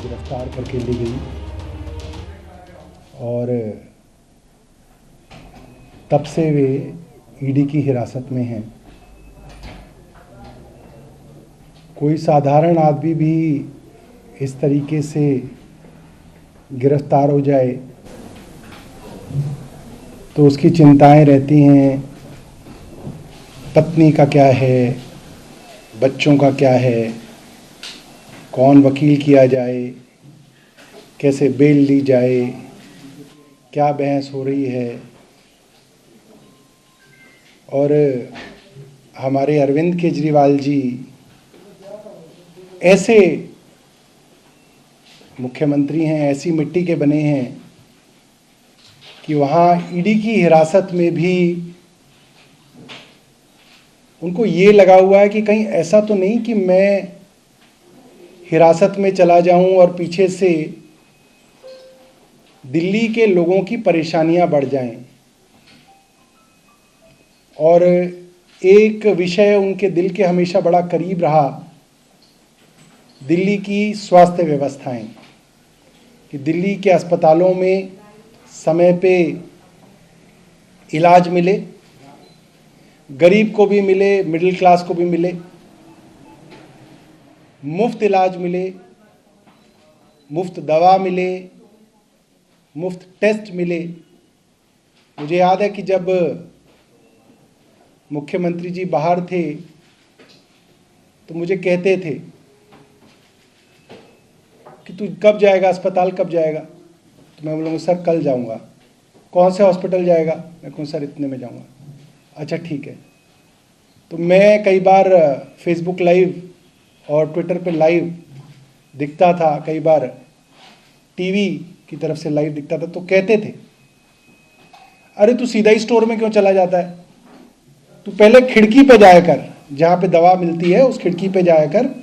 गिरफ्तार करके ली गई और तब से वे ईडी की हिरासत में हैं। कोई साधारण आदमी भी इस तरीके से गिरफ्तार हो जाए तो उसकी चिंताएं रहती हैं, पत्नी का क्या है, बच्चों का क्या है, कौन वकील किया जाए, कैसे बेल ली जाए, क्या बहस हो रही है। और हमारे अरविंद केजरीवाल जी ऐसे मुख्यमंत्री हैं, ऐसी मिट्टी के बने हैं कि वहाँ ईडी की हिरासत में भी उनको ये लगा हुआ है कि कहीं ऐसा तो नहीं कि मैं हिरासत में चला जाऊं और पीछे से दिल्ली के लोगों की परेशानियां बढ़ जाएं। और एक विषय उनके दिल के हमेशा बड़ा करीब रहा, दिल्ली की स्वास्थ्य व्यवस्थाएं, कि दिल्ली के अस्पतालों में समय पे इलाज मिले, गरीब को भी मिले, मिडिल क्लास को भी मिले, मुफ्त इलाज मिले, मुफ्त दवा मिले, मुफ्त टेस्ट मिले। मुझे याद है कि जब मुख्यमंत्री जी बाहर थे तो मुझे कहते थे कि तू कब जाएगा अस्पताल, कब जाएगा? तो मैं बोलूँगा सर कल जाऊँगा। कौन से हॉस्पिटल जाएगा? मैं कहूँ सर इतने में जाऊँगा। अच्छा ठीक है। तो मैं कई बार फेसबुक लाइव और ट्विटर पे लाइव दिखता था, कई बार टीवी की तरफ से लाइव दिखता था, तो कहते थे अरे तू सीधा ही स्टोर में क्यों चला जाता है, तू पहले खिड़की पे जाया कर, जहाँ पे दवा मिलती है उस खिड़की पे जाया कर,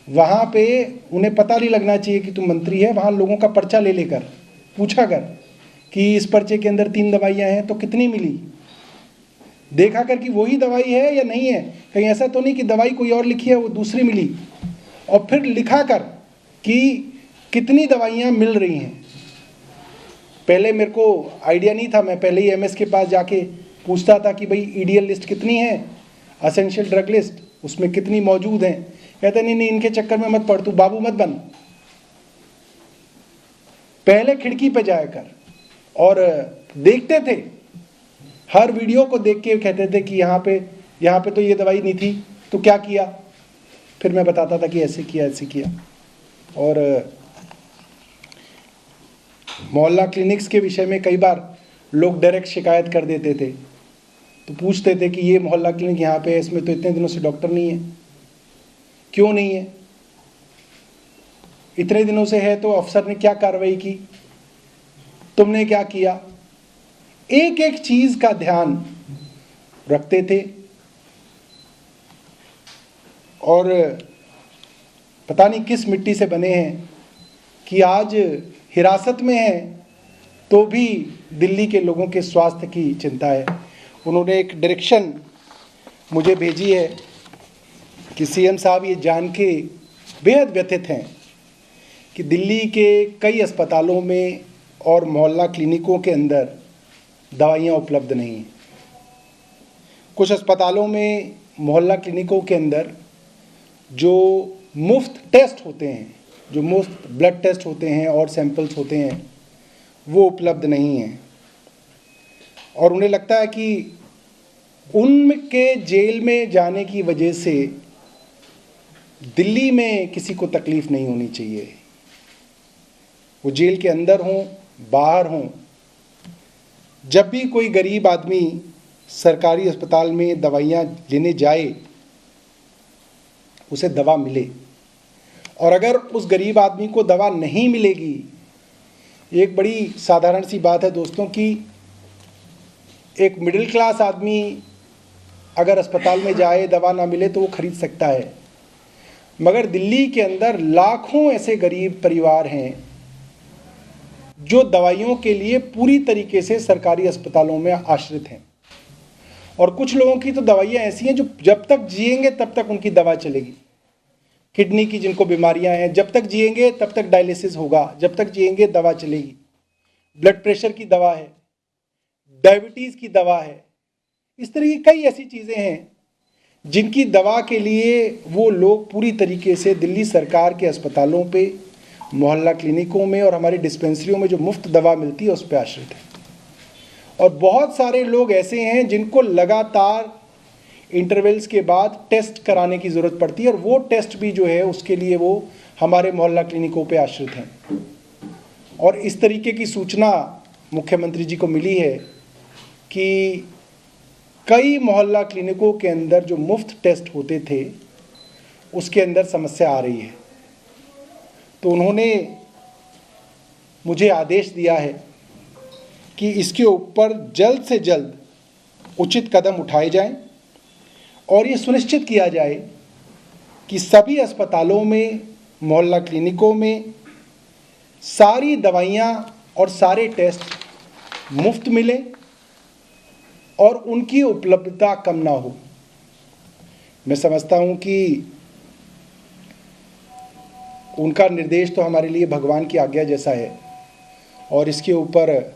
वहाँ पे उन्हें पता नहीं लगना चाहिए कि तू मंत्री है, वहाँ लोगों का पर्चा ले लेकर पूछा कर कि इस पर्चे के अंदर 3 दवाइयाँ हैं तो कितनी मिली, देखा कर कि वही दवाई है या नहीं है, कहीं ऐसा तो नहीं कि दवाई कोई और लिखी है वो दूसरी मिली, और फिर लिखा कर कि कितनी दवाइयाँ मिल रही हैं। पहले मेरे को आइडिया नहीं था, मैं पहले ही एमएस के पास जाके पूछता था कि भाई ईडीएल लिस्ट कितनी है, असेंशियल ड्रग लिस्ट उसमें कितनी मौजूद हैं। कहते नहीं इनके चक्कर में मत पड़, तू बाबू मत बन, पहले खिड़की पे जाया कर। और देखते थे, हर वीडियो को देख के कहते थे कि यहाँ पे तो ये दवाई नहीं थी, तो क्या किया? फिर मैं बताता था कि ऐसे किया ऐसे किया। और मोहल्ला क्लिनिक्स के विषय में कई बार लोग डायरेक्ट शिकायत कर देते थे, तो पूछते थे कि ये मोहल्ला क्लिनिक यहाँ पे है, इसमें तो इतने दिनों से डॉक्टर नहीं है, क्यों नहीं है? इतने दिनों से है तो अफसर ने क्या कार्रवाई की, तुमने क्या किया? एक एक चीज का ध्यान रखते थे। और पता नहीं किस मिट्टी से बने हैं कि आज हिरासत में हैं तो भी दिल्ली के लोगों के स्वास्थ्य की चिंता है। उन्होंने एक डायरेक्शन मुझे भेजी है कि सीएम साहब ये जान के बेहद व्यथित हैं कि दिल्ली के कई अस्पतालों में और मोहल्ला क्लिनिकों के अंदर दवाइयाँ उपलब्ध नहीं हैं। कुछ अस्पतालों में, मोहल्ला क्लिनिकों के अंदर जो मुफ्त टेस्ट होते हैं, जो मुफ्त ब्लड टेस्ट होते हैं और सैंपल्स होते हैं, वो उपलब्ध नहीं हैं। और उन्हें लगता है कि उनके जेल में जाने की वजह से दिल्ली में किसी को तकलीफ नहीं होनी चाहिए, वो जेल के अंदर हों बाहर हों, जब भी कोई गरीब आदमी सरकारी अस्पताल में दवाइयाँ लेने जाए उसे दवा मिले। और अगर उस गरीब आदमी को दवा नहीं मिलेगी, एक बड़ी साधारण सी बात है दोस्तों कि एक मिडिल क्लास आदमी अगर अस्पताल में जाए, दवा ना मिले तो वो खरीद सकता है, मगर दिल्ली के अंदर लाखों ऐसे गरीब परिवार हैं जो दवाइयों के लिए पूरी तरीके से सरकारी अस्पतालों में आश्रित हैं। और कुछ लोगों की तो दवाइयाँ ऐसी हैं जो जब तक जिएंगे तब तक उनकी दवा चलेगी। किडनी की जिनको बीमारियां हैं, जब तक जिएंगे तब तक डायलिसिस होगा, जब तक जिएंगे दवा चलेगी। ब्लड प्रेशर की दवा है, डायबिटीज़ की दवा है, इस तरह की कई ऐसी चीज़ें हैं जिनकी दवा के लिए वो लोग पूरी तरीके से दिल्ली सरकार के अस्पतालों पे, मोहल्ला क्लिनिकों में और हमारी डिस्पेंसरियों में जो मुफ्त दवा मिलती है उस पर आश्रित है। और बहुत सारे लोग ऐसे हैं जिनको लगातार इंटरवल्स के बाद टेस्ट कराने की ज़रूरत पड़ती है, और वो टेस्ट भी जो है उसके लिए वो हमारे मोहल्ला क्लिनिकों पे आश्रित हैं। और इस तरीके की सूचना मुख्यमंत्री जी को मिली है कि कई मोहल्ला क्लिनिकों के अंदर जो मुफ्त टेस्ट होते थे उसके अंदर समस्या आ रही है। तो उन्होंने मुझे आदेश दिया है कि इसके ऊपर जल्द से जल्द उचित कदम उठाए जाएं और ये सुनिश्चित किया जाए कि सभी अस्पतालों में, मोहल्ला क्लिनिकों में सारी दवाइयाँ और सारे टेस्ट मुफ्त मिलें और उनकी उपलब्धता कम ना हो। मैं समझता हूँ कि उनका निर्देश तो हमारे लिए भगवान की आज्ञा जैसा है, और इसके ऊपर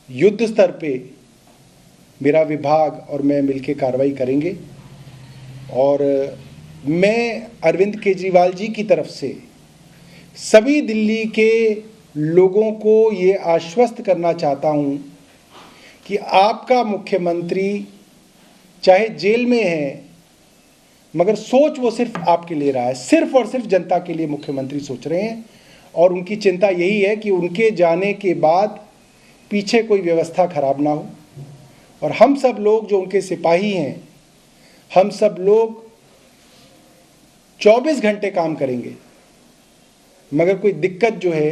युद्ध स्तर पे मेरा विभाग और मैं मिलकर कार्रवाई करेंगे। और मैं अरविंद केजरीवाल जी की तरफ से सभी दिल्ली के लोगों को ये आश्वस्त करना चाहता हूँ कि आपका मुख्यमंत्री चाहे जेल में है, मगर सोच वो सिर्फ आपके लिए रहा है, सिर्फ और सिर्फ जनता के लिए मुख्यमंत्री सोच रहे हैं। और उनकी चिंता यही है कि उनके जाने के बाद पीछे कोई व्यवस्था खराब ना हो। और हम सब लोग जो उनके सिपाही हैं, हम सब लोग 24 घंटे काम करेंगे, मगर कोई दिक्कत जो है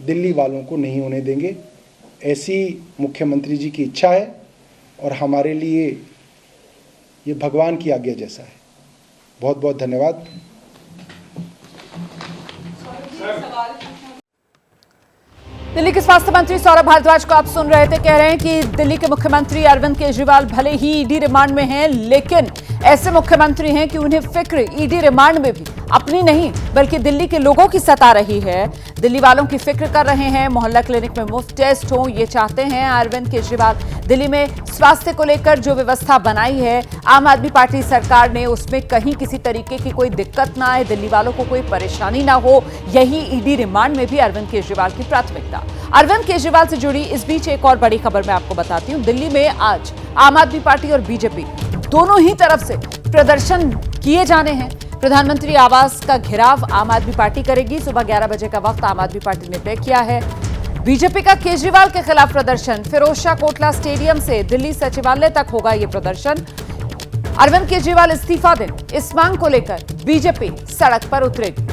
दिल्ली वालों को नहीं होने देंगे। ऐसी मुख्यमंत्री जी की इच्छा है और हमारे लिए ये भगवान की आज्ञा जैसा है। बहुत बहुत धन्यवाद। दिल्ली के स्वास्थ्य मंत्री सौरभ भारद्वाज को आप सुन रहे थे, कह रहे हैं कि दिल्ली के मुख्यमंत्री अरविंद केजरीवाल भले ही ईडी रिमांड में हैं, लेकिन ऐसे मुख्यमंत्री हैं कि उन्हें फिक्र ईडी रिमांड में भी अपनी नहीं बल्कि दिल्ली के लोगों की सता रही है। दिल्ली वालों की फिक्र कर रहे हैं, मोहल्ला क्लिनिक में मुफ्त टेस्ट हो, ये चाहते हैं अरविंद केजरीवाल। दिल्ली में स्वास्थ्य को लेकर जो व्यवस्था बनाई है आम आदमी पार्टी सरकार ने, उसमें कहीं किसी तरीके की कोई दिक्कत ना आए, दिल्ली वालों को कोई परेशानी ना हो, यही ईडी रिमांड में भी अरविंद केजरीवाल की प्राथमिकता। अरविंद केजरीवाल से जुड़ी इस बीच एक और बड़ी खबर मैं आपको बताती हूं। दिल्ली में आज आम आदमी पार्टी और बीजेपी दोनों ही तरफ से प्रदर्शन किए जाने हैं। प्रधानमंत्री आवास का घेराव आम आदमी पार्टी करेगी। सुबह 11 बजे का वक्त आम आदमी पार्टी ने तय किया है। बीजेपी का केजरीवाल के खिलाफ प्रदर्शन फिरोजशाह कोटला स्टेडियम से दिल्ली सचिवालय तक होगा ये प्रदर्शन। अरविंद केजरीवाल इस्तीफा दें, इस मांग को लेकर बीजेपी सड़क पर उतरेगी।